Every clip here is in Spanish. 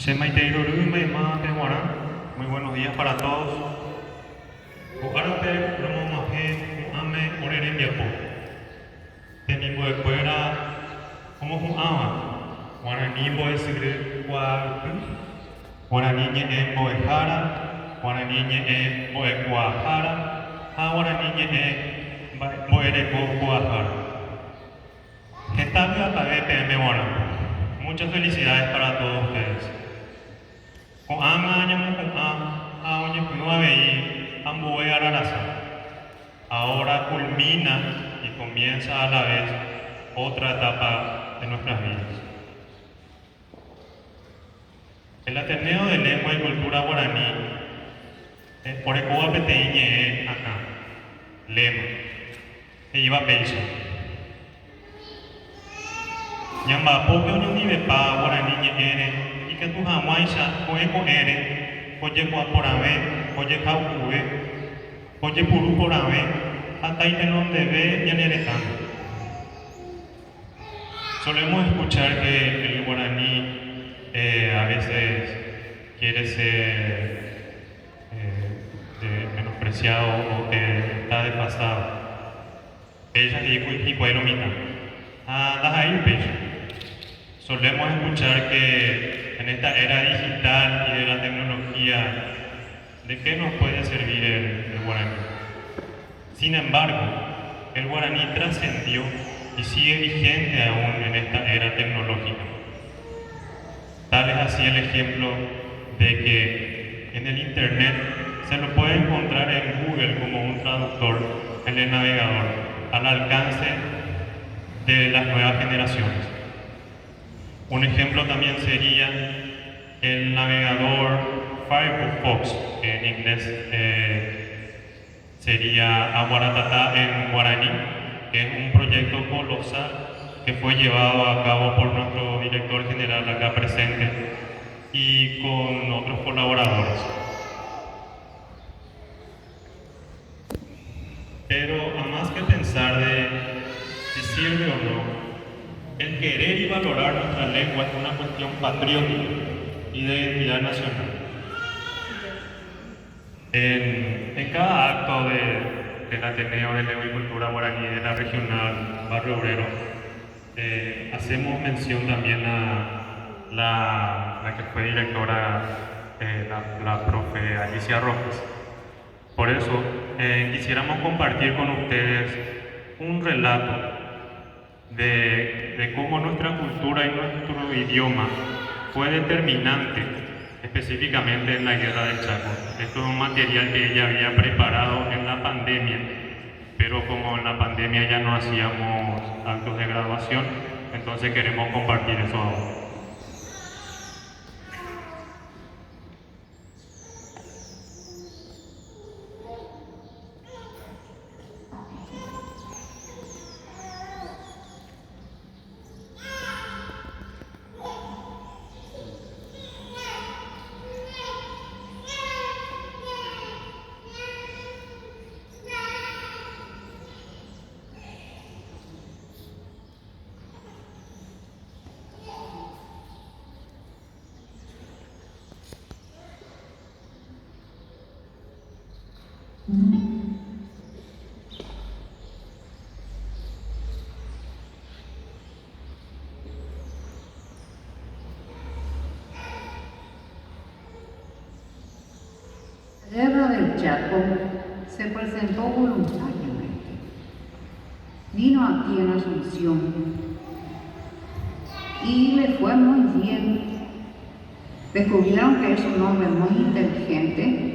Muy buenos días para todos. Arte, Ramo Maje, Ame, Orere Miapo. Tenimos de fuera, como un ama. Guaranimbo es sigre, Guaraniñe es Boejara, Guaraniñe es Boecuajara, Guaraniñe es Boereco-Guajara. Getafe a PM Guarani. Muchas felicidades para todos ustedes. Con año con año Amboe Ararasa. Ahora culmina y comienza a la vez otra etapa de nuestras vidas. El Ateneo de Lengua y Cultura Guaraní, por Ecoa Peteiñe acá, Lema, e iba a Peisa. Ñamba Popio Ñunibepa Guaraní Ere, y que tu Hawaiisa, Coeco Ere, Oye Guaporame, Oye Caucue, Oye Puru Porame, hasta ahí en donde ve Yaneretán. Solemos escuchar que el guaraní a veces quiere ser menospreciado o que está desfasado. Ella y puede mitad. Solemos escuchar que en esta era digital y de la tecnología, ¿de qué nos puede servir el guaraní? Sin embargo, el guaraní trascendió y sigue vigente aún en esta era tecnológica. Tal es así el ejemplo de que en el Internet se lo puede encontrar en Google como un traductor en el navegador, al alcance de las nuevas generaciones. Un ejemplo también sería el navegador Firefox, que en inglés sería Aguaratata en guaraní, que es un proyecto colosal que fue llevado a cabo por nuestro director general acá presente y con otros colaboradores. Pero a más que pensar de si sirve o no, el querer y valorar nuestra lengua es una cuestión patriótica y de identidad nacional. En cada acto del Ateneo de Lengua y Cultura Guaraní de la regional Barrio Obrero, hacemos mención también a la que fue directora, la profe Alicia Rojas. Por eso quisiéramos compartir con ustedes un relato de cómo nuestra cultura y nuestro idioma fue determinante, específicamente en la Guerra del Chaco. Esto es un material que ella había preparado en la pandemia, pero como en la pandemia ya no hacíamos actos de graduación, entonces queremos compartir eso ahora. La Guerra del Chaco se presentó voluntariamente. Vino aquí en Asunción y le fue muy bien. Descubrieron que es un hombre muy inteligente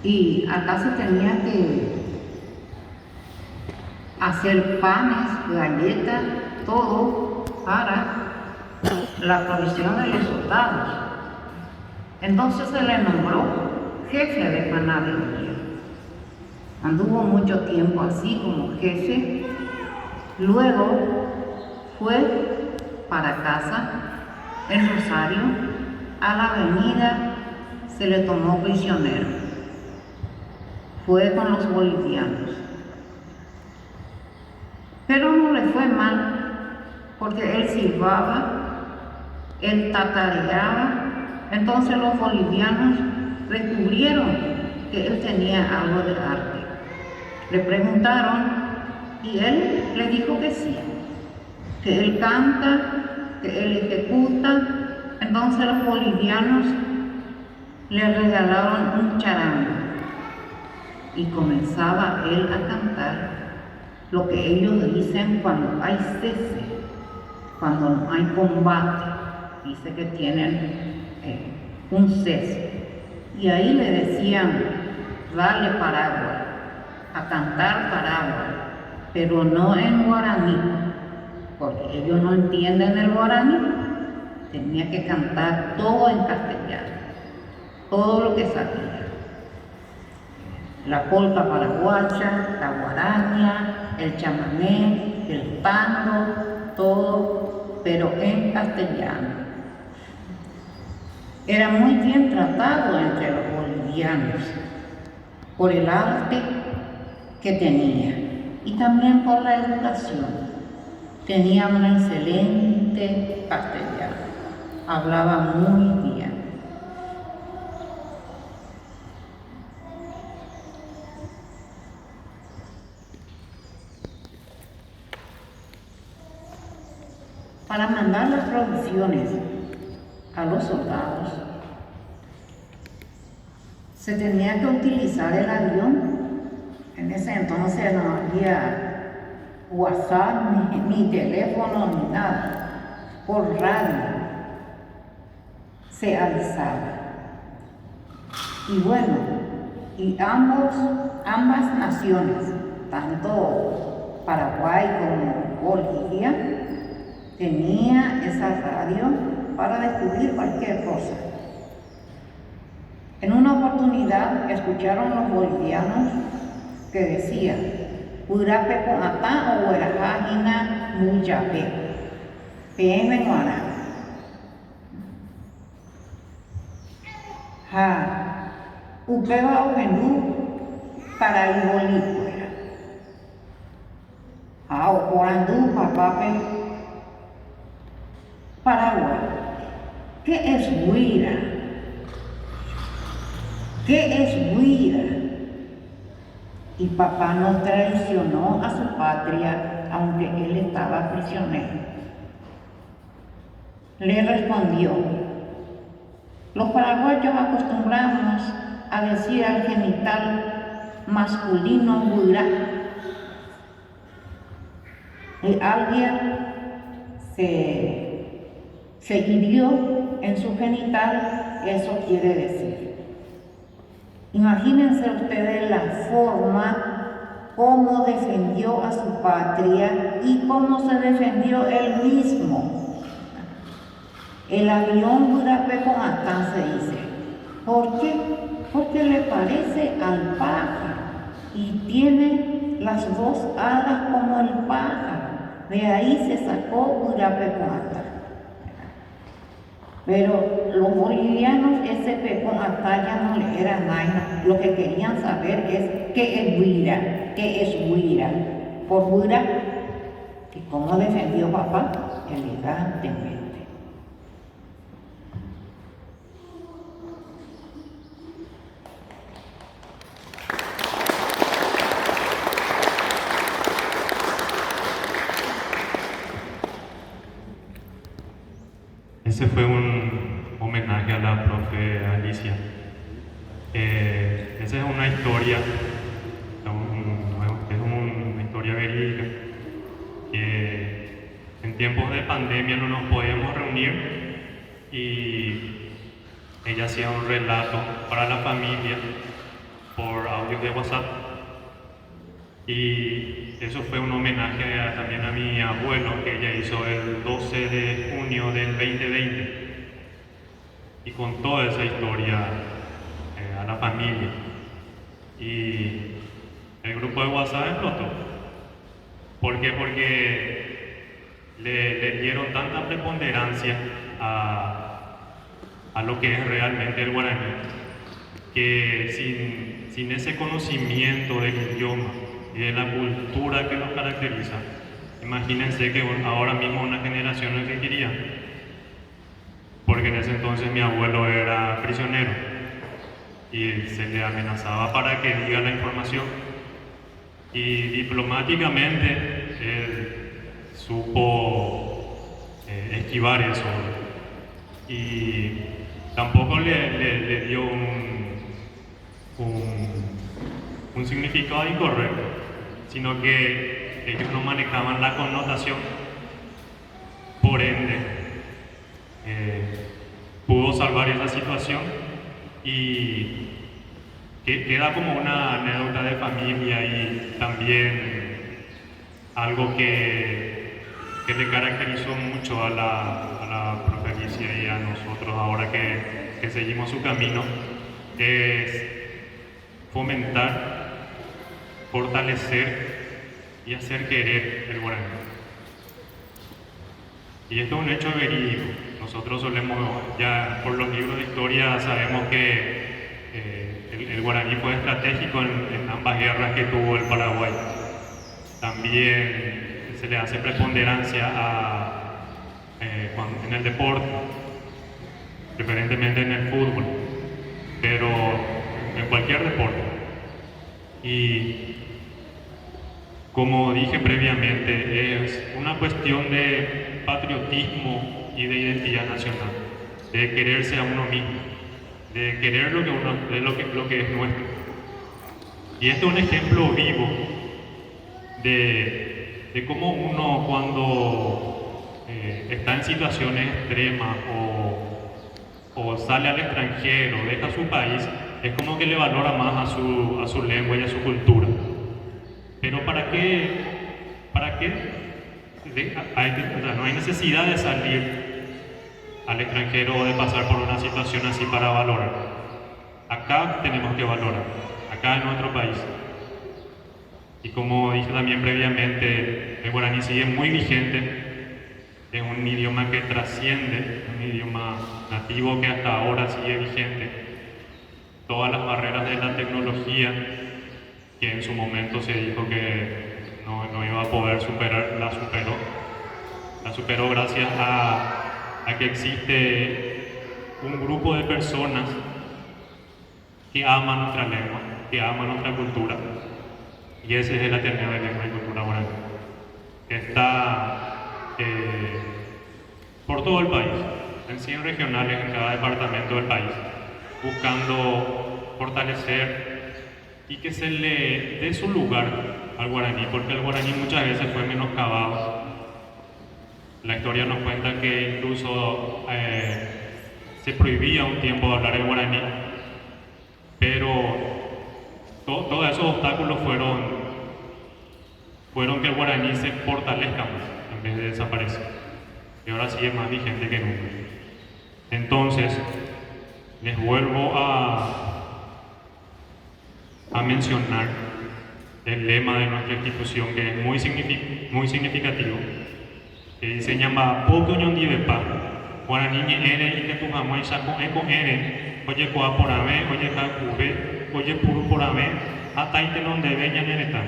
y acá se tenía que hacer panes, galletas, todo para la provisión de los soldados. Entonces se le nombró jefe de panadería. Anduvo mucho tiempo así como jefe. Luego fue para casa, en Rosario, a la avenida se le tomó prisionero. Fue con los bolivianos. Pero no le fue mal, porque él silbaba él tatareaba. Entonces los bolivianos descubrieron que él tenía algo de arte. Le preguntaron y él le dijo que sí, que él canta, que él ejecuta. Entonces los bolivianos le regalaron un charango y comenzaba él a cantar lo que ellos dicen cuando hay cese, cuando no hay combate. Dice que tienen un cese. Y ahí le decían, dale Paraguay, a cantar Paraguay, pero no en guaraní, porque ellos no entienden el guaraní. Tenía que cantar todo en castellano, todo lo que sabía. La polca paraguaya, la guaraña, el chamané, el tango, todo, pero en castellano. Era muy bien tratado entre los bolivianos por el arte que tenía y también por la educación. Tenía un excelente castellano, hablaba muy bien. Para mandar las provisiones a los soldados, se tenía que utilizar el avión. En ese entonces no había WhatsApp, ni teléfono, ni nada. Por radio se avisaba. Y bueno, y ambas naciones, tanto Paraguay como Bolivia, tenía esa radio para descubrir cualquier cosa. En una oportunidad escucharon los bolivianos que decían Urape con atá o Huerajajina Muyape, PM Guara. Ja, Upeba Ojenú, Paraibolicuera. Ja, Ocorandú, Papape, Paraguay. ¿Qué es huira? ¿Qué es huira? Y papá no traicionó a su patria, aunque él estaba prisionero. Le respondió, los paraguayos acostumbramos a decir al genital masculino huira. Y alguien se hirió en su genital, eso quiere decir. Imagínense ustedes la forma cómo defendió a su patria y cómo se defendió él mismo. El avión Urape con atá se dice. ¿Por qué? Porque le parece al pájaro y tiene las dos alas como el pájaro. De ahí se sacó Urape con atá. Pero los bolivianos ese pecón atá ya no le era nada. Lo que querían saber es qué es huira, qué es huira. Por huira, ¿y cómo defendió papá? Elegantemente. Ese fue un homenaje a la profe Alicia. Esa es una historia, es una historia verídica, que en tiempos de pandemia no nos podíamos reunir y ella hacía un relato para la familia por audio de WhatsApp. Y eso fue un homenaje también a mi abuelo, que ella hizo el 12 de junio del 2020. Y contó esa historia a la familia. Y el grupo de WhatsApp explotó. ¿Por qué? Porque le dieron tanta preponderancia a lo que es realmente el guaraní, que sin ese conocimiento del idioma y de la cultura que nos caracteriza, imagínense que ahora mismo una generación lo que quería porque en ese entonces mi abuelo era prisionero y se le amenazaba para que diga la información. Y diplomáticamente él supo esquivar eso y tampoco le dio un significado incorrecto, sino que ellos no manejaban la connotación, por ende pudo salvar esa situación y queda como una anécdota de familia y también algo que le caracterizó mucho a la profe Alicia y a nosotros ahora que seguimos su camino, es fomentar, fortalecer y hacer querer el guaraní. Y esto es un hecho verídico. Nosotros solemos, ya por los libros de historia, sabemos que el guaraní fue estratégico en ambas guerras que tuvo el Paraguay. También se le hace preponderancia en el deporte, preferentemente en el fútbol, pero en cualquier deporte. Y como dije previamente, es una cuestión de patriotismo y de identidad nacional, de quererse a uno mismo, de querer lo que es nuestro. Y este es un ejemplo vivo de cómo uno cuando está en situaciones extremas o sale al extranjero, deja su país, es como que le valora más a su lengua y a su cultura. Pero ¿para qué? No hay necesidad de salir al extranjero o de pasar por una situación así para valorar. Acá tenemos que valorar, acá en nuestro país. Y como dije también previamente, el guaraní sigue muy vigente, es un idioma que trasciende, un idioma nativo que hasta ahora sigue vigente. Todas las barreras de la tecnología, que en su momento se dijo que no iba a poder superar, la superó gracias a que existe un grupo de personas que aman nuestra lengua, que aman nuestra cultura, y ese es el Ateneo de Lengua y Cultura Guaraní, que está por todo el país, en 100 regionales en cada departamento del país, buscando fortalecer y que se le dé su lugar al guaraní, porque el guaraní muchas veces fue menoscabado. La historia nos cuenta que incluso se prohibía un tiempo hablar el guaraní, pero todos esos obstáculos fueron que el guaraní se fortalezca más en vez de desaparecer, y ahora sí es más vigente que nunca. Entonces, les vuelvo a mencionar el lema de nuestra institución, que es muy significativo, que dice: "Ñamba poco ñondivepa, guaraní ere y que tu jamón saco eco ere, oye coa por ave, oye jacube, oye puro por ave, ataite donde veña neretán".